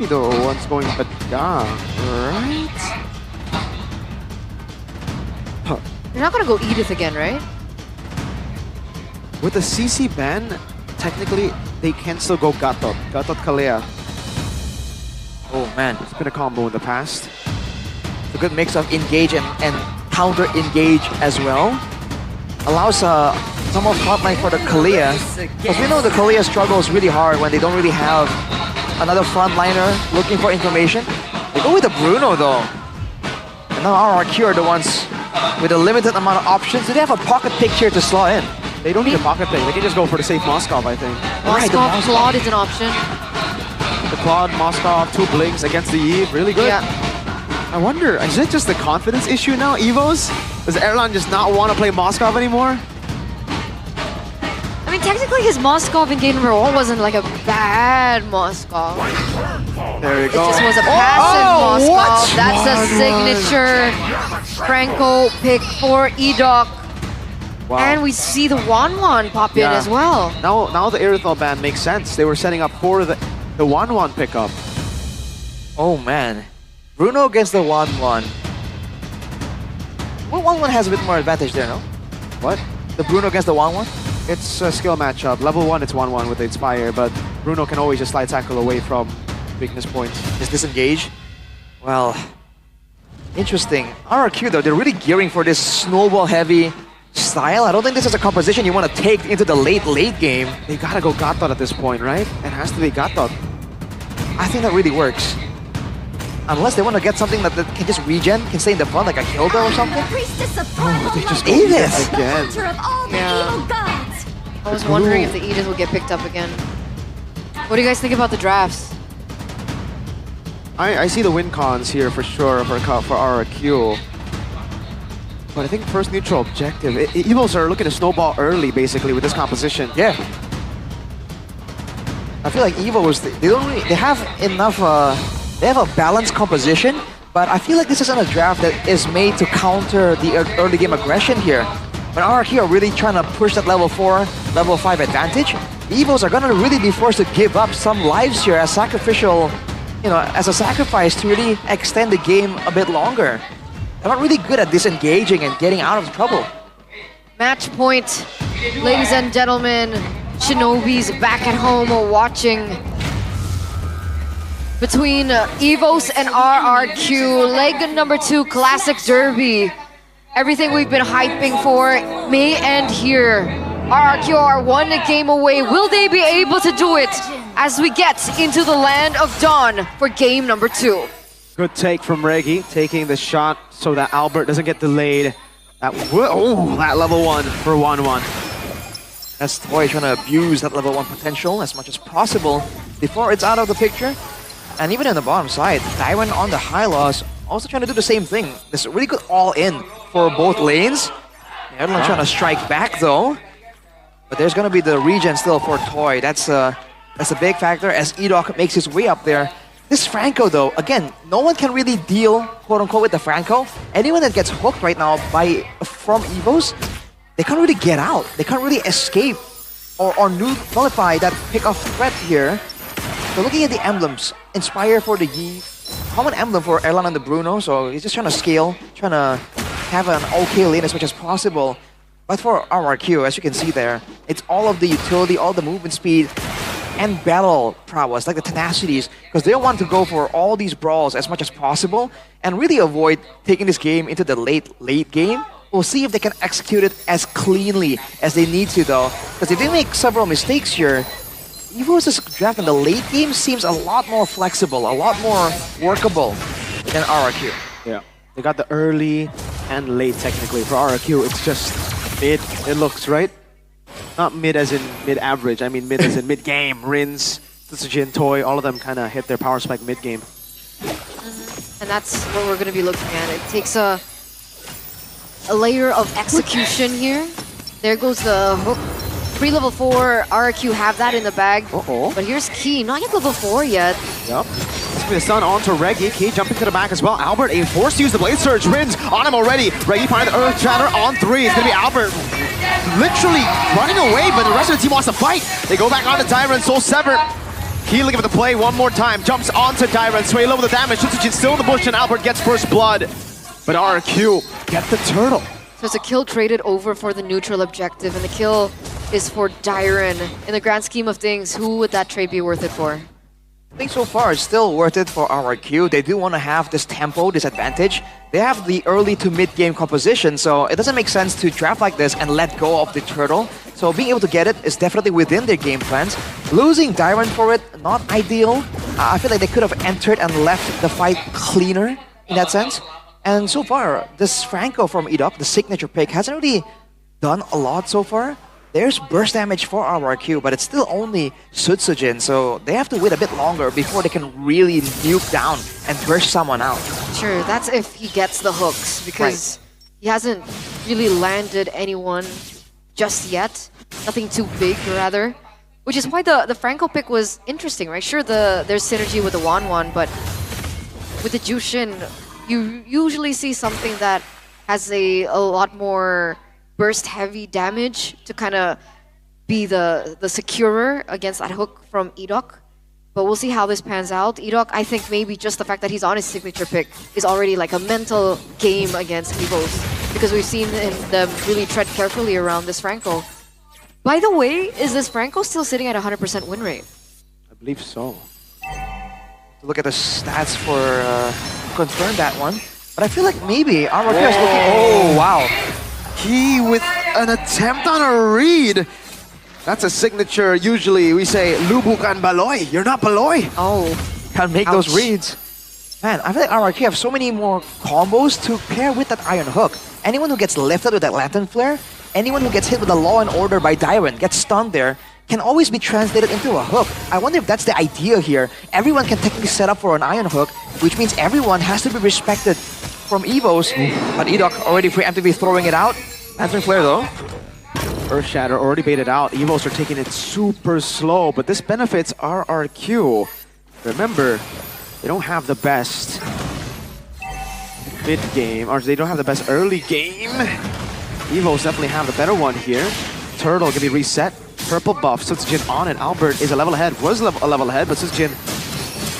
be the ones going Badang, right? Huh. You're not gonna go Edith again, right? With the CC ban, technically, they can still go Gatot. Gatot Kalea. Oh man, It's been a combo in the past. it's a good mix of engage and counter-engage as well. Allows some more frontline for the Kalea. Because we know the Kalea struggles really hard when they don't really have another frontliner looking for information. They go with the Bruno though. And now RRQ are the ones with a limited amount of options. Do they have a pocket pick here to slot in? They don't need a pocket pick. They can just go for the safe Moskov, I think. Right, the Moskov Claude is an option. The Claude, Moskov, 2 blinks against the Eve. Really good. Yeah. I wonder, is it just the confidence issue now, Evos? Does Erlan just not want to play Moskov anymore? I mean, technically his Moskov in game number 1 wasn't like a bad Moskov. There you It go. just was a passive Moskov. what? That's a signature Franco pick for Edok. Wow. And we see the 1-1 pop in Yeah. as well. Now the Aerithal ban makes sense. They were setting up for the 1-1 pickup. Oh man. Bruno against the 1-1. Well, 1-1 has a bit more advantage there, no? What? The Bruno against the 1-1? It's a skill matchup. Level 1, it's 1-1 with the Inspire, but Bruno can always just slide tackle away from weakness points. Just disengage? Well, interesting. RRQ though, they're really gearing for this snowball heavy style. I don't think this is a composition you want to take into the late game. They gotta go Gatot at this point, right? It has to be Gatot. I think that really works. Unless they want to get something that can just regen, can stay in the front like a Hilda or something. They just go Edith! again. Yeah. I was wondering if the Edith will get picked up again. What do you guys think about the drafts? I see the win cons here for sure for RRQ. But I think first neutral objective. Evils are looking to snowball early basically with this composition. Yeah. I feel like Evo they have enough they have a balanced composition, but I feel like this isn't a draft that is made to counter the early game aggression here. When RRQ are really trying to push that level 4, level 5 advantage, Evos are gonna really be forced to give up some lives here as sacrificial, as a sacrifice to really extend the game a bit longer. They're not really good at disengaging and getting out of trouble. Match point, ladies and gentlemen. Shinobi's back at home watching between Evos and RRQ. Leg number 2, Classic Derby. Everything we've been hyping for may end here. RRQ are 1 game away. Will they be able to do it as we get into the land of Dawn for game number 2? Good take from Reggie, taking the shot so that Albert doesn't get delayed. That level 1 for 1-1. That's Toy trying to abuse that level 1 potential as much as possible before it's out of the picture. And even in the bottom side, Taiwan on the high loss also trying to do the same thing. This really good all-in for both lanes. Everyone trying to strike back though. But there's going to be the regen still for Toy. That's a big factor as Edok makes his way up there. This Franco though, again, no one can really deal quote-unquote with the Franco. Anyone that gets hooked right now from Evos, they can't really get out. They can't really escape or nullify that pick-off threat here. So looking at the emblems, Inspire for the Yi, common emblem for Erlan and the Bruno, so he's just trying to scale, trying to have an okay lane as much as possible. But for RRQ, as you can see there, it's all of the utility, all the movement speed, and battle prowess, like the tenacities, because they want to go for all these brawls as much as possible and really avoid taking this game into the late game. We'll see if they can execute it as cleanly as they need to though, because if they make several mistakes here, Evo's draft in the late game seems a lot more flexible, a lot more workable than RRQ. Yeah, they got the early and late technically. For RRQ, it's just mid, it looks, right? Not mid as in mid-average, I mean mid as in mid-game. Rins, Tsujin, Toy, all of them kind of hit their power spike mid-game. And that's what we're going to be looking at. It takes a layer of execution here. There goes the hook. Pre-level 4, RRQ have that in the bag. But here's Key, not yet level 4 yet. Yep. It's gonna be the stun onto Reggie. Key jumping to the back as well. Albert, forced to use the Blade Surge. Rins on him already. Reggie finding the Earth Shatter on 3. It's gonna be Albert literally running away, but the rest of the team wants to fight. They go back on to Tyrant, Soul Sever. RRQ looking for the play one more time. Jumps onto Dyron. Suelo with the damage. Sutsujin still in the bush and Albert gets first blood. But RRQ get the turtle. So it's a kill traded over for the neutral objective, and the kill is for Dyron. In the grand scheme of things, who would that trade be worth it for? I think so far it's still worth it for RRQ. They do want to have this tempo disadvantage. They have the early to mid game composition, so it doesn't make sense to draft like this and let go of the turtle. So being able to get it is definitely within their game plans. Losing Dyron for it, not ideal. I feel like they could have entered and left the fight cleaner in that sense. And so far, this Franco from Edok, the signature pick, hasn't really done a lot so far. There's burst damage for RRQ, but it's still only Sutsujin, so they have to wait a bit longer before they can really nuke down and burst someone out. Sure, that's if he gets the hooks, because he hasn't really landed anyone just yet. Nothing too big, rather. Which is why the Franco pick was interesting, right? Sure, there's synergy with the Wanwan, but with the Jushin, you usually see something that has a lot more burst-heavy damage to kind of be the securer against that hook from Edok. But we'll see how this pans out. Edok, I think maybe just the fact that he's on his signature pick is already like a mental game against EVOs, because we've seen them really tread carefully around this Franco. By the way, is this Franco still sitting at 100% win rate? I believe so. Look at the stats for confirm that one. But I feel like maybe RRQ is looking... Oh, wow. He with an attempt on a read. That's a signature. Usually we say, Lubukan Baloy. You're not Baloy. Oh. Can't make those reads. Man, I feel like RRQ have so many more combos to pair with that Iron Hook. Anyone who gets lifted with that Lantern Flare, anyone who gets hit with a Law and Order by Dyron, gets stunned there, can always be translated into a hook. I wonder if that's the idea here. Everyone can technically set up for an Iron Hook, which means everyone has to be respected from EVOs. But Edok already preemptively throwing it out. Lantern Flare though. Earth Shatter already baited out. EVOs are taking it super slow, but this benefits RRQ. Remember, they don't have the best mid-game, or they don't have the best early game. EVOs definitely have the better one here. Turtle can be reset. Purple buff, Sutsujin on it. Albert is a level ahead, was a level ahead, but Sutsujin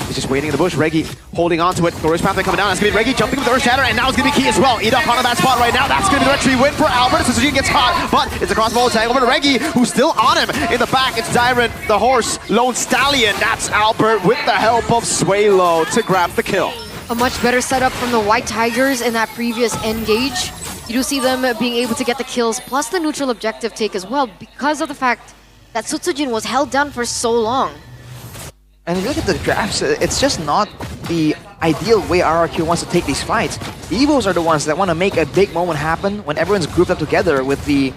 is just waiting in the bush. Reggie holding on to it. Glorious Pathway coming down. That's going to be Reggie jumping with the Earth Shatter, and now it's going to be key as well. Edok on that spot right now. That's going to be the retreat win for Albert. Sutsujin gets caught, but it's a crossbow tag over to Reggie, who's still on him. In the back, it's Dyron, the horse, Lone Stallion. That's Albert with the help of Suelo to grab the kill. A much better setup from the White Tigers in that previous engage. You do see them being able to get the kills, plus the neutral objective take as well, because of the fact that Sutsujin was held down for so long. And if you look at the drafts, it's just not the ideal way RRQ wants to take these fights. The EVOs are the ones that want to make a big moment happen when everyone's grouped up together with the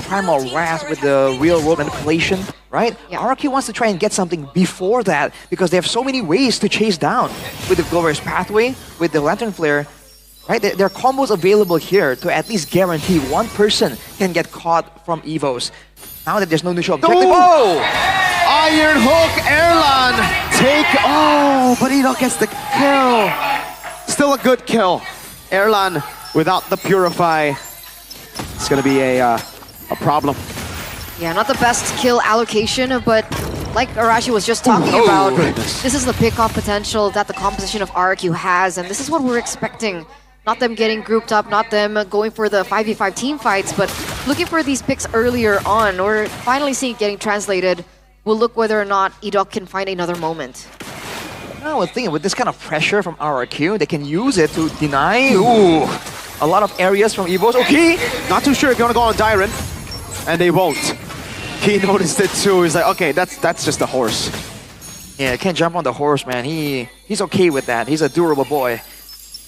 primal wrath, with the real world manipulation, right? Yeah. RRQ wants to try and get something before that because they have so many ways to chase down. With the Glorious Pathway, with the Lantern Flare, right? There are combos available here to at least guarantee one person can get caught from EVOs. Now that there's no neutral objective. Oh! Iron Hook, Erlan take. Oh, but Edok gets the kill. Still a good kill. Erlan without the Purify. It's gonna be a problem. Yeah, not the best kill allocation, but like Arashi was just talking about, this is the pickoff potential that the composition of RRQ has, and this is what we're expecting. Not them getting grouped up, not them going for the 5v5 team fights, but looking for these picks earlier on. We're finally seeing it getting translated. We'll look whether or not Edok can find another moment. I was thinking with this kind of pressure from RRQ, they can use it to deny a lot of areas from EVOs. Okay, not too sure if you want to go on Dyron, and they won't. He noticed it too. He's like, okay, that's just a horse. Yeah, can't jump on the horse, man. He's okay with that. He's a durable boy.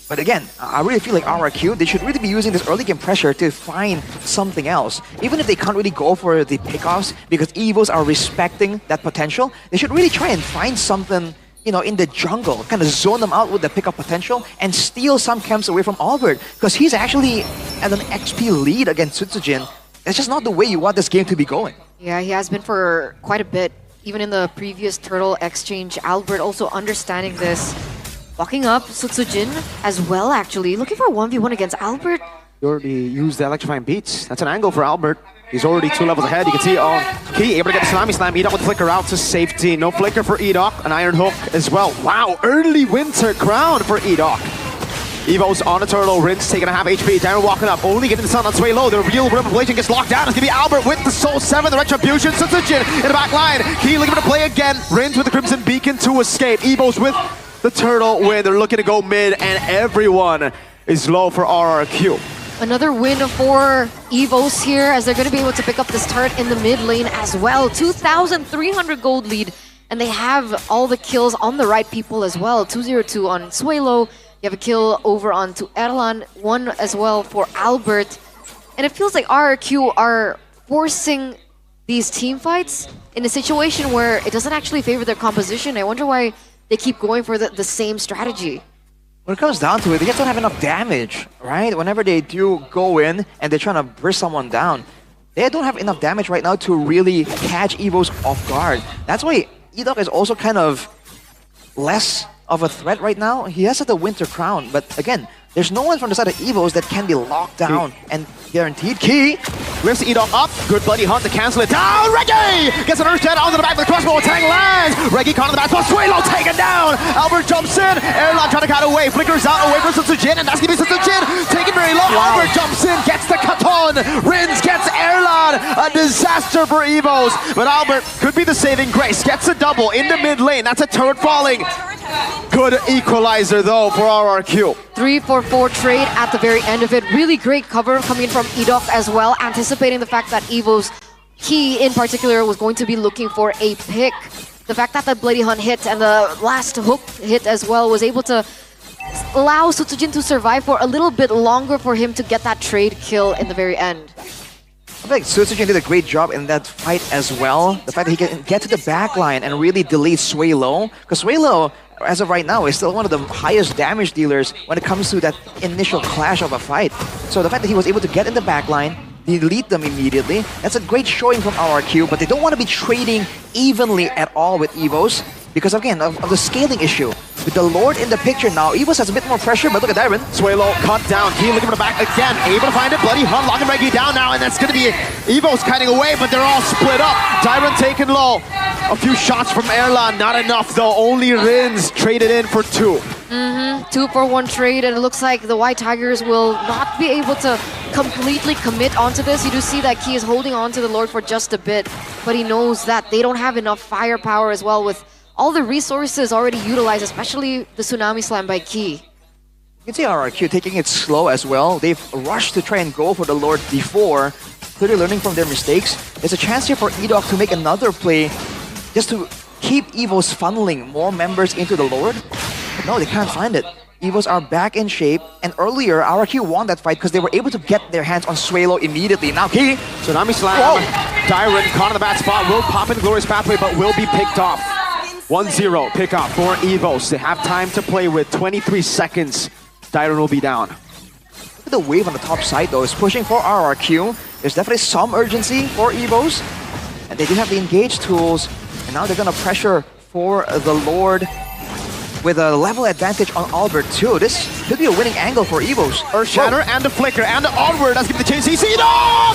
But again, I really feel like RRQ, they should really be using this early game pressure to find something else. Even if they can't really go for the pickoffs because EVOs are respecting that potential, they should really try and find something, you know, in the jungle, kind of zone them out with the pickup potential and steal some camps away from Albert because he's actually at an XP lead against Sutsujin. That's just not the way you want this game to be going. Yeah, he has been for quite a bit. Even in the previous Turtle exchange, Albert also understanding this. Walking up, Sutsujin as well, actually. Looking for a 1v1 against Albert. You already used the electrifying beats. That's an angle for Albert. He's already 2 levels ahead. You can see on Key able to get the Tsunami Slam. Edok with the flicker out to safety. No flicker for Edok. An Iron Hook as well. Wow, early winter crown for Edok. Evo's on a turtle. Rinse taking a half HP. Darren walking up. Only getting the sun on Sway Low. The real revelation gets locked down. It's going to be Albert with the Soul 7. The Retribution. Sutsujin in the back line. Key looking to play again. Rinse with the Crimson Beacon to escape. Evo's with the turtle win. They're looking to go mid, and everyone is low for RRQ. Another win for Evos here, as they're going to be able to pick up this turret in the mid lane as well. 2,300 gold lead, and they have all the kills on the right people as well. 202 on Suelo. You have a kill over onto Erlan, 1 as well for Albert. And it feels like RRQ are forcing these team fights in a situation where it doesn't actually favor their composition. I wonder why they keep going for the same strategy. When it comes down to it, they just don't have enough damage, right? Whenever they do go in and they're trying to burst someone down, they don't have enough damage right now to really catch Evos off guard. That's why Edok is also kind of less of a threat right now. He has the Winter Crown, but again, there's no one from the side of Evos that can be locked down and guaranteed. Key lifts Edok up. Good bloody hunt to cancel it down. Reggie gets an Earth Jet onto the back of the crossbow. Tang lands. Reggie caught on the back spot. Suelo taken down. Albert jumps in. Erlan trying to cut away. Flickers out away from Sutsujin, and that's going to be Sutsujin taken very low. Wow. Albert jumps in, gets the Katon. Rins gets Erlan. A disaster for Evos. But Albert could be the saving grace. Gets a double in the mid lane. That's a turret falling. Good equalizer though for RRQ. 3-4-4 trade at the very end of it. Really great cover coming from Edok as well, anticipating the fact that Evo's Key in particular was going to be looking for a pick. The fact that the Bloody Hunt hit and the last hook hit as well was able to allow Sutsujin to survive for a little bit longer for him to get that trade kill in the very end. I think Sutsujin did a great job in that fight as well. The fact that he can get to the back line and really delete Sway Low. Because Sway Low, as of right now, is still one of the highest damage dealers when it comes to that initial clash of a fight. So the fact that he was able to get in the back line, delete them immediately, that's a great showing from RRQ, but they don't want to be trading evenly at all with Evos because, again, of the scaling issue. With the Lord in the picture now, Evos has a bit more pressure, but look at Darren. Suelo cut down. Key looking for the back again. Able to find it. Bloody Hunt locking Reggie down now, and that's going to be Evos cutting away, but they're all split up. Darren taken low. A few shots from Erlan, not enough though. Only Rins traded in for 2. 2-for-1 trade, and it looks like the White Tigers will not be able to completely commit onto this. You do see that Key is holding on to the Lord for just a bit, but he knows that they don't have enough firepower as well with all the resources already utilized, especially the Tsunami Slam by Key. You can see RRQ taking it slow as well. They've rushed to try and go for the Lord before, clearly learning from their mistakes. There's a chance here for Edok to make another play just to keep Evos funneling more members into the Lord. But no, they can't find it. Evos are back in shape, and earlier RRQ won that fight because they were able to get their hands on Suelo immediately. Now Key, Tsunami Slam. Darren caught in the bad spot. Will pop in Glorious Pathway, but will be picked off. 1-0 pick up for Evos. They have time to play with 23 seconds. Darren will be down. Look at the wave on the top side though. It's pushing for RRQ. There's definitely some urgency for Evos. And they do have the engage tools. And now they're going to pressure for the Lord with a level advantage on Albert too. This could be a winning angle for Evos. Earth Shatter and the Flicker and the Onward. That's giving the chase. CC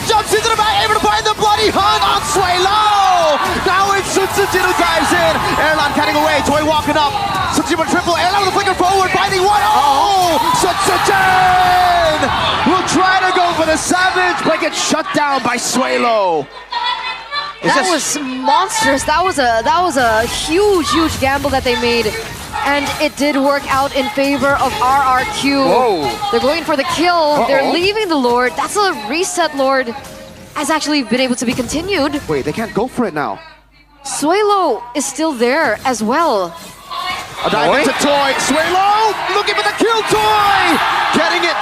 jumps into the back, able to find the Bloody Hunt on Suelo. Now it's Sutsujin who dives in. Erlan cutting away. Toy walking up. Sutsujin with triple. Erlan with the Flicker forward, finding one. Oh! Sutsujin will try to go for the Savage, but gets shut down by Suelo. That was monstrous. That was a huge gamble that they made. And it did work out in favor of RRQ. Whoa. They're going for the kill. They're leaving the Lord. That's a reset Lord. Has actually been able to be continued. Wait, they can't go for it now. Suelo is still there as well. A dive into Toy. Suelo looking for the kill. Toy getting it.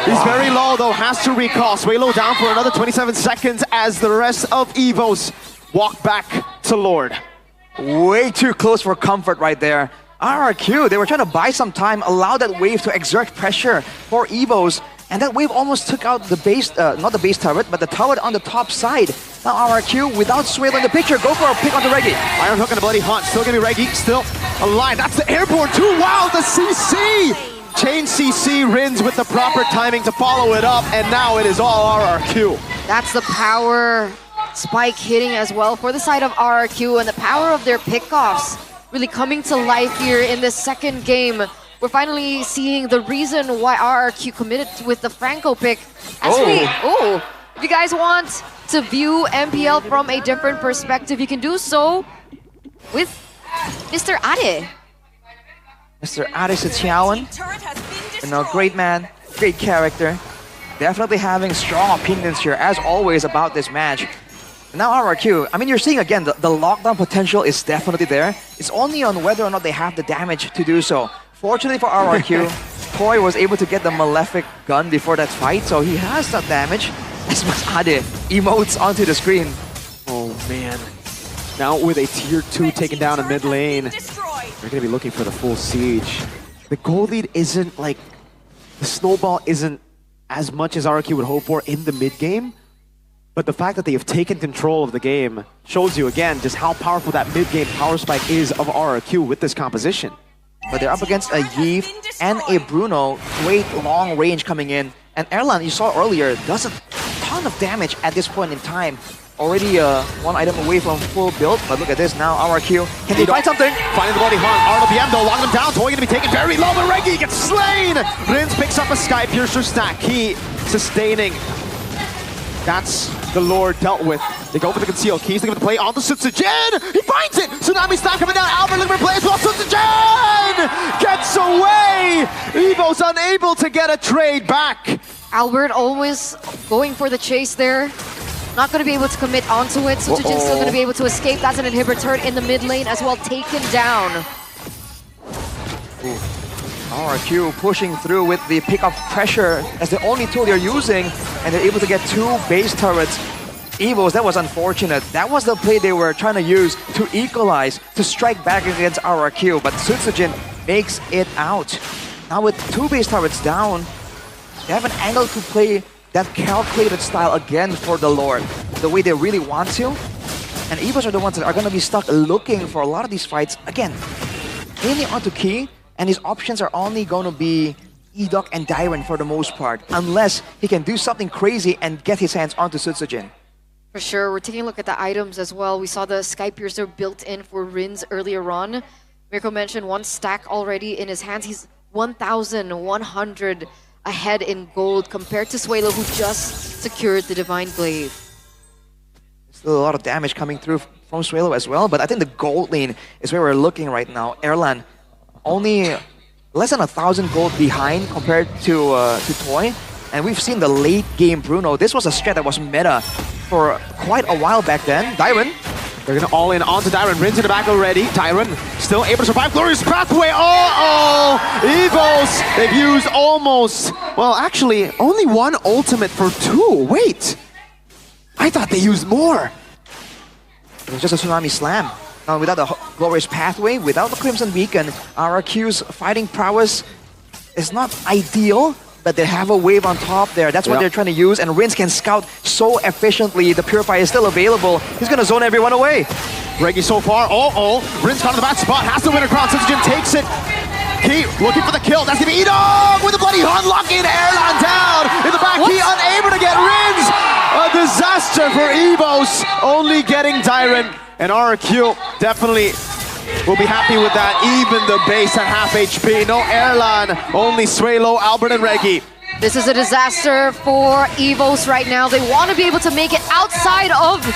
He's very low though, has to recall. Suelo down for another 27 seconds as the rest of Evos walk back to Lord. Way too close for comfort right there. RRQ, they were trying to buy some time, allow that wave to exert pressure for Evos, and that wave almost took out the base, not the base turret, but the turret on the top side. Now RRQ, without Suelo in the picture, go for a pick onto Reggie. Iron Hook and a Bloody Hunt, still gonna be Reggie, still alive. That's the airborne too, wow, the CC! Chain CC Rins with the proper timing to follow it up, and now it is all RRQ. That's the power spike hitting as well for the side of RRQ, and the power of their pickoffs really coming to life here in this second game. We're finally seeing the reason why RRQ committed with the Franco pick. If you guys want to view MPL from a different perspective, you can do so with Mr. Ade. Mr. Ade Setiawan, great man, great character. Definitely having strong opinions here, as always, about this match. And now RRQ, I mean, you're seeing again, the lockdown potential is definitely there. It's only on whether or not they have the damage to do so. Fortunately for RRQ, Toy was able to get the Malefic gun before that fight, so he has that damage. As Ade emotes onto the screen. Oh man. Now with a tier 2 taken down in mid lane, they're going to be looking for the full siege. The gold lead isn't like... The snowball isn't as much as RRQ would hope for in the mid game, but the fact that they have taken control of the game shows you again just how powerful that mid game power spike is of RRQ with this composition. But they're up against a Yves and a Bruno, great long range coming in. And Erlan, you saw earlier, does a ton of damage at this point in time. Already one item away from full build, but look at this now, RRQ. Can they find something? Finding the bloody hunt. RLBM though, lock them down. Toy gonna be taken very low, but Reggie gets slain! Rins picks up a Sky Piercer stack. Key sustaining. That's the Lord dealt with. They go for the conceal. Key's looking for the play on the Sutsujin! He finds it! Tsunami Slam coming down. Albert looking for play as well. Sutsujin gets away! Evo's unable to get a trade back. Albert always going for the chase there. Not going to be able to commit onto it. Sutsujin's still going to be able to escape. That's an inhibitor turret in the mid lane as well, taken down. RRQ pushing through with the pick-up pressure as the only tool they're using, and they're able to get 2 base turrets. Evos, that was unfortunate. That was the play they were trying to use to equalize, to strike back against RRQ, but Sutsujin makes it out. Now with 2 base turrets down, they have an angle to play that calculated style again for the Lord, the way they really want to. And Evos are the ones that are going to be stuck looking for a lot of these fights, again, mainly onto Key, and his options are only going to be Edok and Dairon for the most part, unless he can do something crazy and get his hands onto Sutsujin. For sure, we're taking a look at the items as well. We saw the Sky Piercer built in for Rins earlier on. Mirko mentioned 1 stack already in his hands. He's 1,100 ahead in gold compared to Suelo, who just secured the Divine Glaive. Still a lot of damage coming through from Suelo as well, but I think the gold lane is where we're looking right now. Erlan only less than 1,000 gold behind compared to Toy, and we've seen the late game Bruno. This was a strat that was meta for quite a while back then. Dairon, they're gonna all in onto Dairon. Rins in the back already. Dairon still able to survive. Glorious pathway. Oh, Evos. They've used almost, well, actually, only 1 ultimate for 2. Wait, I thought they used more. it was just a Tsunami Slam. Now without the Glorious Pathway, without the Crimson Beacon, RRQ's fighting prowess is not ideal, but they have a wave on top there. That's what they're trying to use, and Rins can scout so efficiently. The Purifier is still available. He's gonna zone everyone away. Reggie so far. Rins caught in the bad spot. Has to win a crown. Sutsujin takes it. Key looking for the kill. That's gonna be Edog with the bloody hunt, locking Erlan down in the back. Key unable to get Rins. A disaster for Evos. Only getting Dairon, and RRQ definitely will be happy with that. Even the base at half HP. No Erlan, only Suelo, Albert, and Reggie. This is a disaster for Evos right now. They want to be able to make it outside of the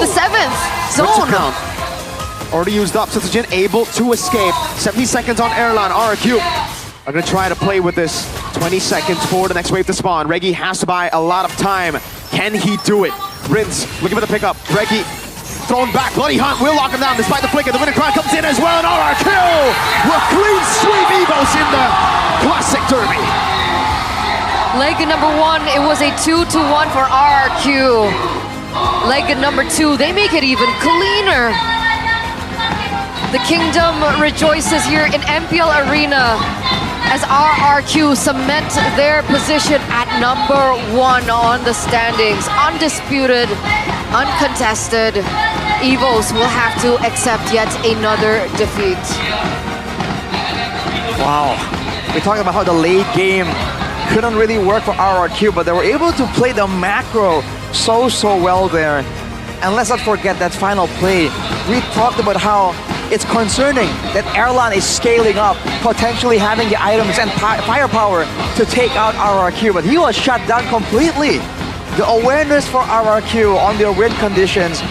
7th zone. Already used up. Sutsujin able to escape. 70 seconds on Erlan. RRQ are going to try to play with this. 20 seconds for the next wave to spawn. Reggie has to buy a lot of time. Can he do it? Rins looking for the pickup. Reggie thrown back. Bloody Hunt will lock him down despite the flicker. The winning cry comes in as well. And RRQ will clean sweep Evos in the Classic Derby. Leg number 1, it was a 2-1 for RRQ. Leg number 2, they make it even cleaner. The Kingdom rejoices here in MPL Arena as RRQ cement their position at number 1 on the standings. Undisputed, uncontested. Evos will have to accept yet another defeat. Wow. We're talking about how the late game couldn't really work for RRQ, but they were able to play the macro so well there. And let's not forget that final play. We talked about how it's concerning that Erlan is scaling up, potentially having the items and firepower to take out RRQ, but he was shut down completely. The awareness for RRQ on their win conditions